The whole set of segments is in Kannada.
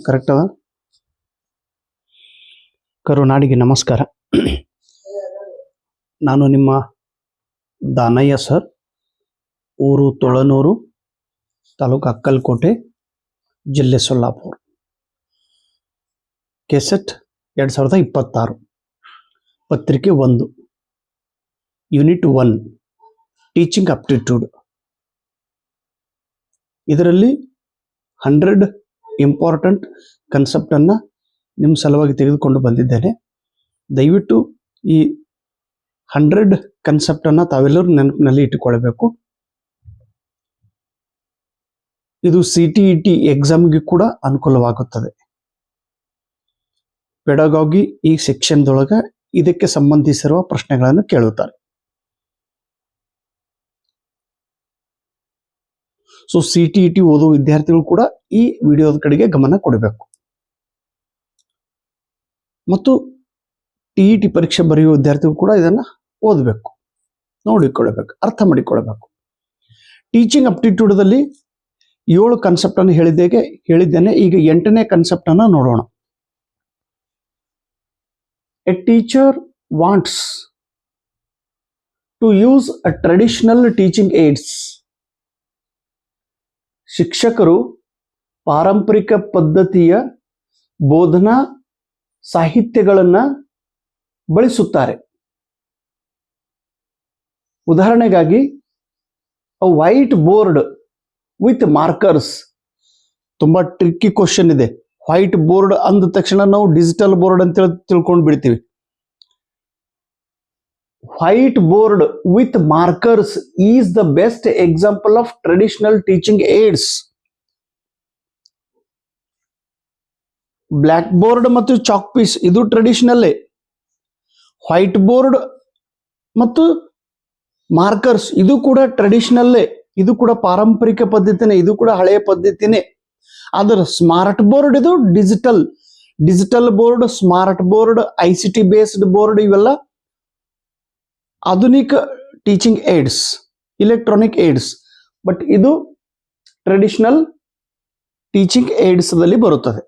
ಕರೆಕ್ಟ್ ಅದ. ಕರುನಾಡಿಗೆ ನಮಸ್ಕಾರ. ನಾನು ನಿಮ್ಮ ದಾನಯ್ಯ ಸರ್, ಊರು ತೊಳನೂರು, ತಾಲೂಕು ಅಕ್ಕಲಕೋಟೆ, ಜಿಲ್ಲೆ ಸೊಲ್ಲಾಪುರ. ಕೆಸೆಟ್ 2026, ಪತ್ರಿಕೆ 1, ಯೂನಿಟ್ 1, ಟೀಚಿಂಗ್ ಅಪ್ಟಿಟ್ಯೂಡ್. ಇದರಲ್ಲಿ 100 ಇಂಪಾರ್ಟೆಂಟ್ ಕನ್ಸೆಪ್ಟನ್ನು ನಿಮ್ಮ ಸಲುವಾಗಿ ತೆಗೆದುಕೊಂಡು ಬಂದಿದ್ದೇನೆ. ದಯವಿಟ್ಟು ಈ 100 ಕನ್ಸೆಪ್ಟನ್ನು ತಾವೆಲ್ಲರೂ ನೆನಪಿನಲ್ಲಿ ಇಟ್ಟುಕೊಳ್ಳಬೇಕು. ಇದು CTET ಎಕ್ಸಾಮ್ಗೆ ಕೂಡ ಅನುಕೂಲವಾಗುತ್ತದೆ. ಪೆಡಗಾಗಿ ಈ ಸೆಕ್ಷನ್ದೊಳಗೆ ಇದಕ್ಕೆ ಸಂಬಂಧಿಸಿರುವ ಪ್ರಶ್ನೆಗಳನ್ನು ಕೇಳುತ್ತಾರೆ. ಸೊ CTET ಓದುವ ವಿದ್ಯಾರ್ಥಿಗಳು ಕೂಡ ಈ ವಿಡಿಯೋದ ಕಡೆಗೆ ಗಮನ ಕೊಡಬೇಕು. ಮತ್ತು TET ಪರೀಕ್ಷೆ ಬರೆಯುವ ವಿದ್ಯಾರ್ಥಿಗಳು ಕೂಡ ಇದನ್ನು ಓದಬೇಕು, ನೋಡಿಕೊಳ್ಳಬೇಕು, ಅರ್ಥ ಮಾಡಿಕೊಳ್ಳಬೇಕು. ಟೀಚಿಂಗ್ ಅಪ್ಟಿಟ್ಯೂಡ್ದಲ್ಲಿ 7 ಕನ್ಸೆಪ್ಟನ್ನು ಹೇಳಿದ್ದೇನೆ. ಈಗ 8ನೇ ಕನ್ಸೆಪ್ಟನ್ನು ನೋಡೋಣ. A teacher wants to use a traditional teaching aids. ಶಿಕ್ಷಕರು ಪಾರಂಪರಿಕ ಪದ್ಧತಿಯ ಬೋಧನಾ ಸಾಹಿತ್ಯಗಳನ್ನು ಬಳಸುತ್ತಾರೆ. ಉದಾಹರಣೆಗಾಗಿ a white board with markers. ತುಂಬಾ ಟ್ರಿಕ್ಕಿ ಕ್ವಶನ್ ಇದೆ. ವೈಟ್ ಬೋರ್ಡ್ ಅಂದ ತಕ್ಷಣ ನಾವು ಡಿಜಿಟಲ್ ಬೋರ್ಡ್ ಅಂತ ತಿಳ್ಕೊಂಡು ಬಿಡ್ತೀವಿ. White board with markers is the best example of traditional teaching aids. Black board ಮತ್ತು ಚಾಕ್ ಪೀಸ್ ಇದು ಟ್ರೆಡಿಷನಲ್ಲೇ. ವೈಟ್ ಬೋರ್ಡ್ ಮತ್ತು ಮಾರ್ಕರ್ಸ್ ಇದು ಕೂಡ ಟ್ರೆಡಿಷನಲ್ಲೇ, ಇದು ಕೂಡ ಪಾರಂಪರಿಕ ಪದ್ಧತಿನೇ, ಇದು ಕೂಡ ಹಳೆಯ ಪದ್ಧತಿನೇ. ಆದರೆ ಸ್ಮಾರ್ಟ್ ಬೋರ್ಡ್ ಇದು digital board, smart board, ICT based board ಇವೆಲ್ಲ ಆಧುನಿಕ teaching aids, electronic aids. But ಇದು ಟ್ರೆಡಿಷನಲ್ ಟೀಚಿಂಗ್ ಏಡ್ಸ್ ದಲ್ಲಿ ಬರುತ್ತದೆ.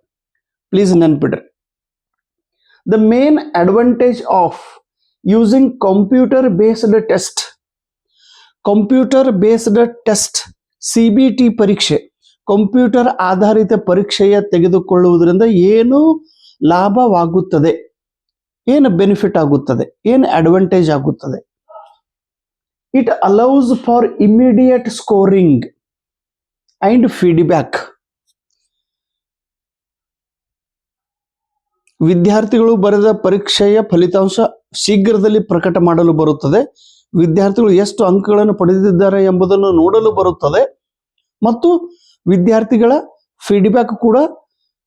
ಪ್ಲೀಸ್ ನೆನ್ಪಿಡ್ರಿ. The main advantage of using computer based test. Computer based test, CBT ಪರೀಕ್ಷೆ, ಕಂಪ್ಯೂಟರ್ ಆಧಾರಿತ ಪರೀಕ್ಷೆಯ ತೆಗೆದುಕೊಳ್ಳುವುದರಿಂದ ಏನು ಲಾಭವಾಗುತ್ತದೆ, ಏನು ಬೆನಿಫಿಟ್ ಆಗುತ್ತದೆ, ಏನು ಅಡ್ವಾಂಟೇಜ್ ಆಗುತ್ತದೆ? It allows for immediate scoring and feedback. ವಿದ್ಯಾರ್ಥಿಗಳು ಬರೆದ ಪರೀಕ್ಷೆಯ ಫಲಿತಾಂಶ ಶೀಘ್ರದಲ್ಲಿ ಪ್ರಕಟ ಮಾಡಲು ಬರುತ್ತದೆ. ವಿದ್ಯಾರ್ಥಿಗಳು ಎಷ್ಟು ಅಂಕಗಳನ್ನು ಪಡೆದಿದ್ದಾರೆ ಎಂಬುದನ್ನು ನೋಡಲು ಬರುತ್ತದೆ ಮತ್ತು ವಿದ್ಯಾರ್ಥಿಗಳ ಫೀಡ್ಬ್ಯಾಕ್ ಕೂಡ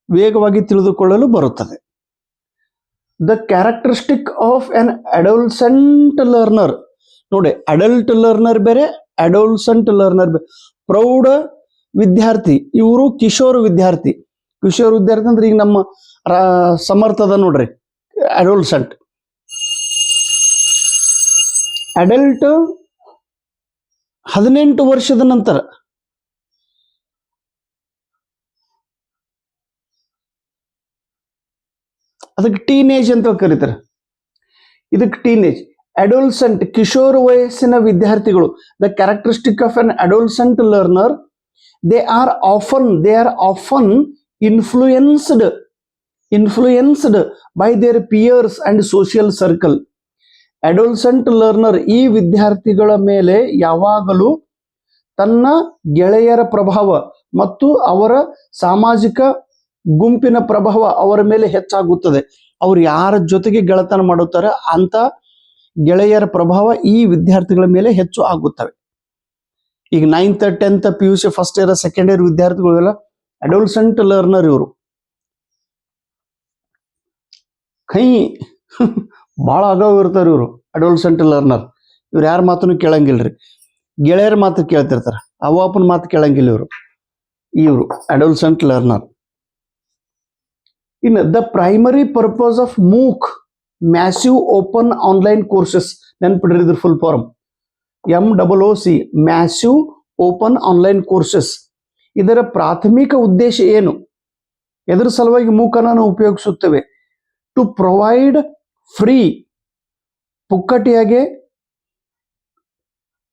ವೇಗವಾಗಿ ತಿಳಿದುಕೊಳ್ಳಲು ಬರುತ್ತದೆ. The characteristic of an adolescent learner. ನೋಡಿ, ಅಡಲ್ಟ್ ಲರ್ನರ್ ಬೇರೆ, ಅಡೋಲ್ಸೆಂಟ್ ಲರ್ನರ್ ಬೇರೆ. ಪ್ರೌಢ ವಿದ್ಯಾರ್ಥಿ, ಇವರು ಕಿಶೋರ್ ವಿದ್ಯಾರ್ಥಿ. ಕಿಶೋರ್ ವಿದ್ಯಾರ್ಥಿ ಅಂದ್ರೆ ಈಗ ನಮ್ಮ ಸಮರ್ಥದ ನೋಡ್ರಿ, ಅಡೋಲ್ಸೆಂಟ್. ಅಡಲ್ಟ್ 18 ವರ್ಷದ ನಂತರ. ಅದಕ್ಕೆ ಟೀನೇಜ್ ಅಂತ ಕರೀತಾರೆ. ಇದಕ್ಕೆ ಟೀನೇಜ್. ಅಡೋಲ್ಸೆಂಟ್ ಕಿಶೋರ್ ವಯಸ್ಸಿನ ವಿದ್ಯಾರ್ಥಿಗಳು. The characteristic of an adolescent learner, they are often influenced by their peers and social circle. Adolescent learner ಈ ವಿದ್ಯಾರ್ಥಿಗಳ ಮೇಲೆ ಯಾವಾಗಲೂ ತನ್ನ ಗೆಳೆಯರ ಪ್ರಭಾವ ಮತ್ತು ಅವರ ಸಾಮಾಜಿಕ ಗುಂಪಿನ ಪ್ರಭಾವ ಅವರ ಮೇಲೆ ಹೆಚ್ಚಾಗುತ್ತದೆ. ಅವರು ಯಾರ ಜೊತೆಗೆ ಗೆಳೆತನ ಮಾಡುತ್ತಾರೆ ಅಂತ ಗೆಳೆಯರ ಪ್ರಭಾವ ಈ ವಿದ್ಯಾರ್ಥಿಗಳ ಮೇಲೆ ಹೆಚ್ಚು ಆಗುತ್ತವೆ. ಈಗ 9th 10th PUC first year second year ವಿದ್ಯಾರ್ಥಿಗಳೆಲ್ಲ ಅಡೋಲ್ಸೆಂಟ್ ಲರ್ನರ್. ಇವರು ಬಹಳ ಅಗಾವ್ ಇರ್ತಾರೆ. ಇವರು ಅಡೋಲ್ಸೆಂಟ್ ಲರ್ನರ್. ಇವ್ರು ಯಾರ ಮಾತನ್ನು ಕೇಳಂಗಿಲ್ರಿ, ಗೆಳೆಯರ ಮಾತು ಕೇಳ್ತಿರ್ತಾರೆ, ಅವ್ವಪ್ಪನ ಮಾತು ಕೇಳಂಗಿಲ್ಲ ಇವರು ಅಡೋಲ್ಸೆಂಟ್ ಲರ್ನರ್. ಇನ್ನು the primary purpose of MOOC, massive open online courses. ನೆನ್ಪಿಡ್ರಿ ಇದ್ರ full form MOOC, massive open online courses, ಇದರ ಪ್ರಾಥಮಿಕ ಉದ್ದೇಶ ಏನು? ಎದರ ಸಲುವಾಗಿ ಮೂಕನ್ನು ನಾವು ಉಪಯೋಗಿಸುತ್ತೇವೆ? ಟು ಪ್ರೊವೈಡ್ ಫ್ರೀ, ಪುಕ್ಕಟಿಯಾಗೆ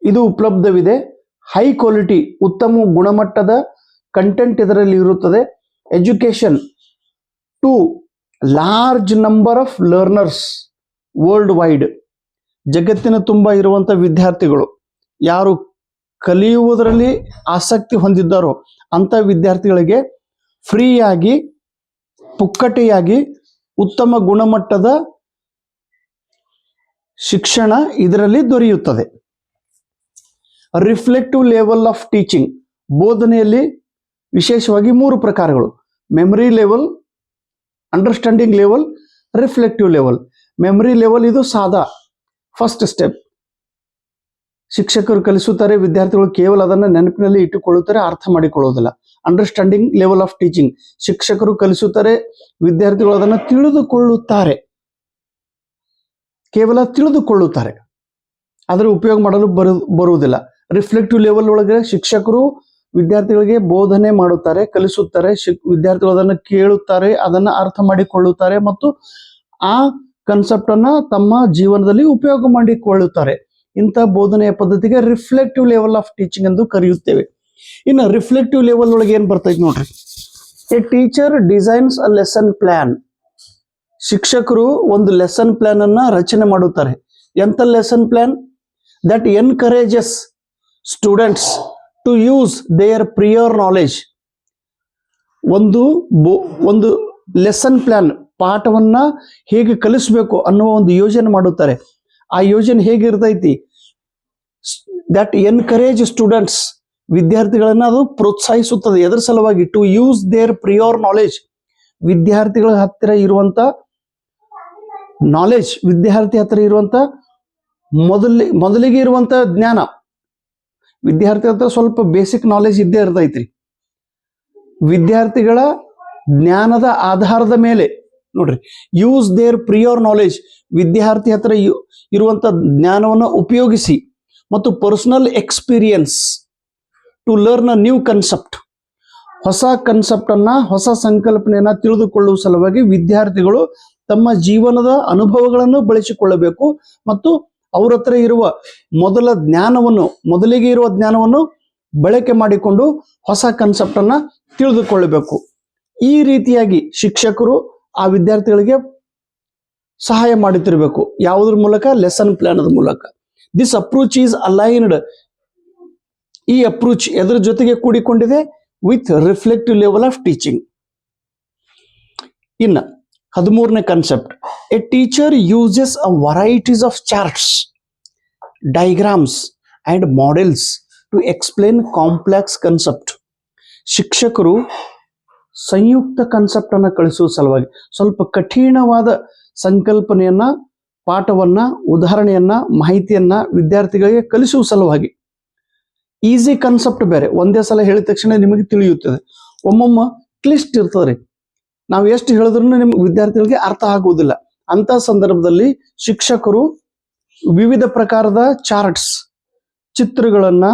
ಇದು ಉಪಲಬ್ಧವಿದೆ. ಹೈ ಕ್ವಾಲಿಟಿ, ಉತ್ತಮ ಗುಣಮಟ್ಟದ ಕಂಟೆಂಟ್ ಇದರಲ್ಲಿ ಇರುತ್ತದೆ. Education to large number of learners world wide, ಜಗತ್ತಿನ ತುಂಬ ಇರುವಂಥ ವಿದ್ಯಾರ್ಥಿಗಳು ಯಾರು ಕಲಿಯುವುದರಲ್ಲಿ ಆಸಕ್ತಿ ಹೊಂದಿದ್ದಾರೋ ಅಂಥ ವಿದ್ಯಾರ್ಥಿಗಳಿಗೆ ಫ್ರೀಯಾಗಿ, ಪುಕ್ಕಟೆಯಾಗಿ ಉತ್ತಮ ಗುಣಮಟ್ಟದ ಶಿಕ್ಷಣ ಇದರಲ್ಲಿ ದೊರೆಯುತ್ತದೆ. ರಿಫ್ಲೆಕ್ಟಿವ್ ಲೆವೆಲ್ ಆಫ್ ಟೀಚಿಂಗ್, ಬೋಧನೆಯಲ್ಲಿ ವಿಶೇಷವಾಗಿ 3 ಪ್ರಕಾರಗಳು: memory level, understanding level, reflective level. Memory level ಇದು ಸಾದಾ ಫಸ್ಟ್ ಸ್ಟೆಪ್. ಶಿಕ್ಷಕರು ಕಲಿಸುತ್ತಾರೆ, ವಿದ್ಯಾರ್ಥಿಗಳು ಕೇವಲ ಅದನ್ನು ನೆನಪಿನಲ್ಲಿ ಇಟ್ಟುಕೊಳ್ಳುತ್ತಾರೆ, ಅರ್ಥ ಮಾಡಿಕೊಳ್ಳುವುದಿಲ್ಲ. ಅಂಡರ್ಸ್ಟ್ಯಾಂಡಿಂಗ್ ಲೆವೆಲ್ ಆಫ್ ಟೀಚಿಂಗ್, ಶಿಕ್ಷಕರು ಕಲಿಸುತ್ತಾರೆ, ವಿದ್ಯಾರ್ಥಿಗಳು ಅದನ್ನು ತಿಳಿದುಕೊಳ್ಳುತ್ತಾರೆ, ಕೇವಲ ತಿಳಿದುಕೊಳ್ಳುತ್ತಾರೆ, ಅದರ ಉಪಯೋಗ ಮಾಡಲು ಬರುವುದಿಲ್ಲ. ರಿಫ್ಲೆಕ್ಟಿವ್ ಲೆವೆಲ್ ಒಳಗೆ ಶಿಕ್ಷಕರು ವಿದ್ಯಾರ್ಥಿಗಳಿಗೆ ಬೋಧನೆ ಮಾಡುತ್ತಾರೆ, ಕಲಿಸುತ್ತಾರೆ, ವಿದ್ಯಾರ್ಥಿಗಳು ಅದನ್ನು ಕೇಳುತ್ತಾರೆ, ಅದನ್ನು ಅರ್ಥ ಮಾಡಿಕೊಳ್ಳುತ್ತಾರೆ ಮತ್ತು ಆ ಕನ್ಸೆಪ್ಟ್ ಅನ್ನ ತಮ್ಮ ಜೀವನದಲ್ಲಿ ಉಪಯೋಗ ಮಾಡಿಕೊಳ್ಳುತ್ತಾರೆ. ಇಂಥ ಬೋಧನೆಯ ಪದ್ಧತಿಗೆ ರಿಫ್ಲೆಕ್ಟಿವ್ ಲೆವೆಲ್ ಆಫ್ ಟೀಚಿಂಗ್ ಎಂದು ಕರೆಯುತ್ತೇವೆ. ಇನ್ನು ರಿಫ್ಲೆಕ್ಟಿವ್ ಲೆವೆಲ್ ಒಳಗೆ ಏನ್ ಬರ್ತೈತಿ ನೋಡ್ರಿ, a teacher designs a lesson plan. ಶಿಕ್ಷಕರು ಒಂದು ಲೆಸನ್ ಪ್ಲಾನ್ ಅನ್ನ ರಚನೆ ಮಾಡುತ್ತಾರೆ. ಎಂತ lesson plan? That encourages students to use their prior knowledge. ಒಂದು ಲೆಸನ್ ಪ್ಲಾನ್, ಪಾಠವನ್ನ ಹೇಗೆ ಕಲಿಸಬೇಕು ಅನ್ನುವ ಒಂದು ಯೋಜನೆ ಮಾಡುತ್ತಾರೆ. ಆ ಯೋಜನೆ ಹೇಗಿರ್ತೈತಿ? ದಟ್ ಎನ್ಕರೇಜ್ ಸ್ಟೂಡೆಂಟ್ಸ್, ವಿದ್ಯಾರ್ಥಿಗಳನ್ನ ಅದು ಪ್ರೋತ್ಸಾಹಿಸುತ್ತದೆ. ಎದರ ಸಲುವಾಗಿ? To use their prior knowledge, ವಿದ್ಯಾರ್ಥಿಗಳ ಹತ್ತಿರ ಇರುವಂತ ನಾಲೆಜ್, ವಿದ್ಯಾರ್ಥಿ ಹತ್ತಿರ ಇರುವಂತ ಮೊದಲಿಗೆ ಇರುವಂತ ಜ್ಞಾನ. ವಿದ್ಯಾರ್ಥಿ ಹತ್ರ ಸ್ವಲ್ಪ ಬೇಸಿಕ್ ನಾಲೆಜ್ ಇದ್ದೇ ಇರ್ತೈತ್ರಿ. ವಿದ್ಯಾರ್ಥಿಗಳ ಜ್ಞಾನದ ಆಧಾರದ ಮೇಲೆ ನೋಡ್ರಿ, ಯೂಸ್ ದೇರ್ ಪ್ರಿಯರ್ ನಾಲೆಜ್, ವಿದ್ಯಾರ್ಥಿ ಹತ್ರ ಇರುವಂತ ಜ್ಞಾನವನ್ನು ಉಪಯೋಗಿಸಿ, ಮತ್ತು personal experience to learn a new concept, ಹೊಸ ಕನ್ಸೆಪ್ಟ್ ಅನ್ನ, ಹೊಸ ಸಂಕಲ್ಪನೆಯನ್ನ ತಿಳಿದುಕೊಳ್ಳುವ ಸಲುವಾಗಿ ವಿದ್ಯಾರ್ಥಿಗಳು ತಮ್ಮ ಜೀವನದ ಅನುಭವಗಳನ್ನು ಬಳಸಿಕೊಳ್ಳಬೇಕು ಮತ್ತು ಅವ್ರ ಹತ್ರ ಇರುವ ಮೊದಲಿಗೆ ಇರುವ ಜ್ಞಾನವನ್ನು ಬಳಕೆ ಮಾಡಿಕೊಂಡು ಹೊಸ ಕನ್ಸೆಪ್ಟ್ ಅನ್ನ ತಿಳಿದುಕೊಳ್ಳಬೇಕು. ಈ ರೀತಿಯಾಗಿ ಶಿಕ್ಷಕರು ಆ ವಿದ್ಯಾರ್ಥಿಗಳಿಗೆ ಸಹಾಯ ಮಾಡುತ್ತಿರಬೇಕು. ಯಾವುದ್ರ ಮೂಲಕ? ಲೆಸನ್ ಪ್ಲಾನ್ ಮೂಲಕ. ದಿಸ್ ಅಪ್ರೋಚ್ ಈಸ್ ಅಲೈನ್ಡ್, ಈ ಅಪ್ರೋಚ್ ಎದ್ರ ಜೊತೆಗೆ ಕೂಡಿಕೊಂಡಿದೆ? With reflective level of teaching. ಇನ್ನು 13ನೇ concept, a teacher uses a varieties of charts, diagrams and models to explain complex concept. ಶಿಕ್ಷಕರು ಸಂಯುಕ್ತ ಕನ್ಸೆಪ್ಟ್ ಅನ್ನ ಕಳಿಸುವ ಸಲುವಾಗಿ ಸ್ವಲ್ಪ ಕಠಿಣವಾದ ಸಂಕಲ್ಪನೆಯನ್ನ, ಪಾಠವನ್ನ, ಉದಾಹರಣೆಯನ್ನ, ಮಾಹಿತಿಯನ್ನ ವಿದ್ಯಾರ್ಥಿಗಳಿಗೆ ಕಲಿಸುವ ಸಲುವಾಗಿ, ಈಸಿ ಕನ್ಸೆಪ್ಟ್ ಬೇರೆ, ಒಂದೇ ಸಲ ಹೇಳಿದ ತಕ್ಷಣ ನಿಮಗೆ ತಿಳಿಯುತ್ತದೆ. ಒಮ್ಮೊಮ್ಮ ಕ್ಲಿಷ್ಟ ಇರ್ತದೆ, ನಾವು ಎಷ್ಟು ಹೇಳಿದ್ರು ನಿಮ್ಗೆ ವಿದ್ಯಾರ್ಥಿಗಳಿಗೆ ಅರ್ಥ ಆಗುವುದಿಲ್ಲ. ಅಂತ ಸಂದರ್ಭದಲ್ಲಿ ಶಿಕ್ಷಕರು ವಿವಿಧ ಪ್ರಕಾರದ ಚಾರ್ಟ್ಸ್, ಚಿತ್ರಗಳನ್ನ,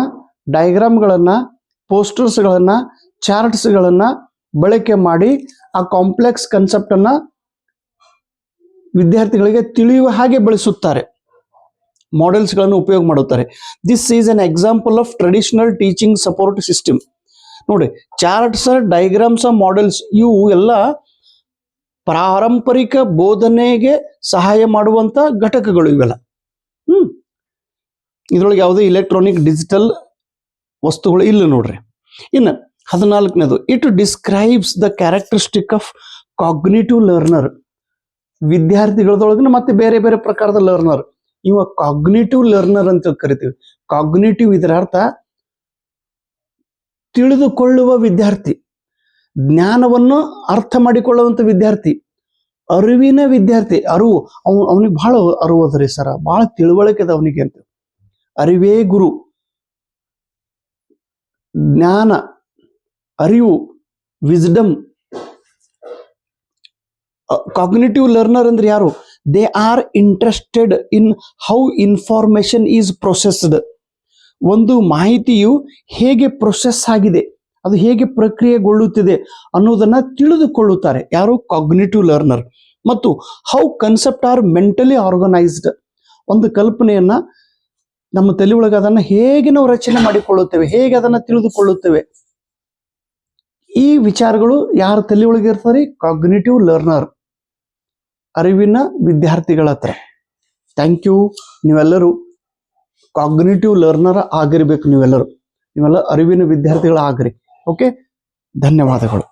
ಡಯಾಗ್ರಾಮ್ಗಳನ್ನ, ಪೋಸ್ಟರ್ಸ್ಗಳನ್ನ, ಚಾರ್ಟ್ಸ್ಗಳನ್ನ ಬಳಕೆ ಮಾಡಿ ಆ ಕಾಂಪ್ಲೆಕ್ಸ್ ಕನ್ಸೆಪ್ಟ್ ಅನ್ನ ವಿದ್ಯಾರ್ಥಿಗಳಿಗೆ ತಿಳಿಯುವ ಹಾಗೆ ಬಳಸುತ್ತಾರೆ. ಮಾಡೆಲ್ಸ್ಗಳನ್ನು ಉಪಯೋಗ ಮಾಡುತ್ತಾರೆ. This is an example of traditional teaching support system. ನೋಡಿ, ಚಾರ್ಟ್ಸ್, ಡಯಾಗ್ರಾಮ್ಸ್, ಮಾಡೆಲ್ಸ್ ಇವು ಎಲ್ಲ ಪಾರಂಪರಿಕ ಬೋಧನೆಗೆ ಸಹಾಯ ಮಾಡುವಂತ ಘಟಕಗಳು ಇವೆಲ್ಲ. ಇದ್ರೊಳಗೆ ಯಾವುದೇ ಇಲೆಕ್ಟ್ರಾನಿಕ್ ಡಿಜಿಟಲ್ ವಸ್ತುಗಳು ಇಲ್ಲ ನೋಡ್ರಿ. ಇನ್ನು 14ನೇದು, it describes the characteristic of cognitive learner. ವಿದ್ಯಾರ್ಥಿಗಳದೊಳಗಿನ ಮತ್ತೆ ಬೇರೆ ಬೇರೆ ಪ್ರಕಾರದ ಲರ್ನರ್, ಇವ ಕಾಗ್ನಿಟಿವ್ ಲರ್ನರ್ ಅಂತ ಕರಿತೀವಿ. ಕಾಗ್ನಿಟಿವ್ ಇದರ ಅರ್ಥ ತಿಳಿದುಕೊಳ್ಳುವ ವಿದ್ಯಾರ್ಥಿ, ಜ್ಞಾನವನ್ನು ಅರ್ಥ ಮಾಡಿಕೊಳ್ಳುವಂತ ವಿದ್ಯಾರ್ಥಿ, ಅರಿವಿನ ವಿದ್ಯಾರ್ಥಿ. ಅವನಿಗೆ ಬಹಳ ಅರಿವು ಅದ್ರಿ ಸರ, ಬಹಳ ತಿಳುವಳಿಕೆ ಅದ ಅವನಿಗೆ ಅಂತ. ಅರಿವೇ ಗುರು, ಜ್ಞಾನ, ಅರಿವು, ವಿಸ್ಡಮ್. ಕಾಗ್ನಿಟಿವ್ ಲರ್ನರ್ ಅಂದ್ರೆ ಯಾರು? They are interested in how information is processed. ಒಂದು ಮಾಹಿತಿಯು ಹೇಗೆ ಪ್ರೊಸೆಸ್ ಆಗಿದೆ ಅದು ಹೇಗೆ ಪ್ರಕ್ರಿಯೆಗೊಳ್ಳುತ್ತಿದೆ ಅನ್ನೋದನ್ನ ತಿಳಿದುಕೊಳ್ಳುತ್ತಾರೆ. ಯಾರು? Cognitive learner. ಮತ್ತು how concept are mentally organised. ಒಂದು ಕಲ್ಪನೆಯನ್ನ ನಮ್ಮ ತಲೆ ಒಳಗೆ ಅದನ್ನ ಹೇಗೆ ನಾವು ರಚನೆ ಮಾಡಿಕೊಳ್ಳುತ್ತೇವೆ, ಹೇಗೆ ಅದನ್ನ ತಿಳಿದುಕೊಳ್ಳುತ್ತೇವೆ, ಈ ವಿಚಾರಗಳು ಯಾರ ತಲೆ ಒಳಗೆ ಇರ್ತಾರೆ? ಕಾಗ್ನಿಟಿವ್ ಲರ್ನರ್, ಅರಿವಿನ ವಿದ್ಯಾರ್ಥಿಗಳ ಹತ್ರ. Thank you. ನೀವೆಲ್ಲರೂ ಕಾಗ್ನಿಟಿವ್ ಲರ್ನರ್ ಆಗಿರ್ಬೇಕು. ನೀವೆಲ್ಲ ಅರಿವಿನ ವಿದ್ಯಾರ್ಥಿಗಳ ಆಗ್ರಿ. ಓಕೆ, ಧನ್ಯವಾದಗಳು.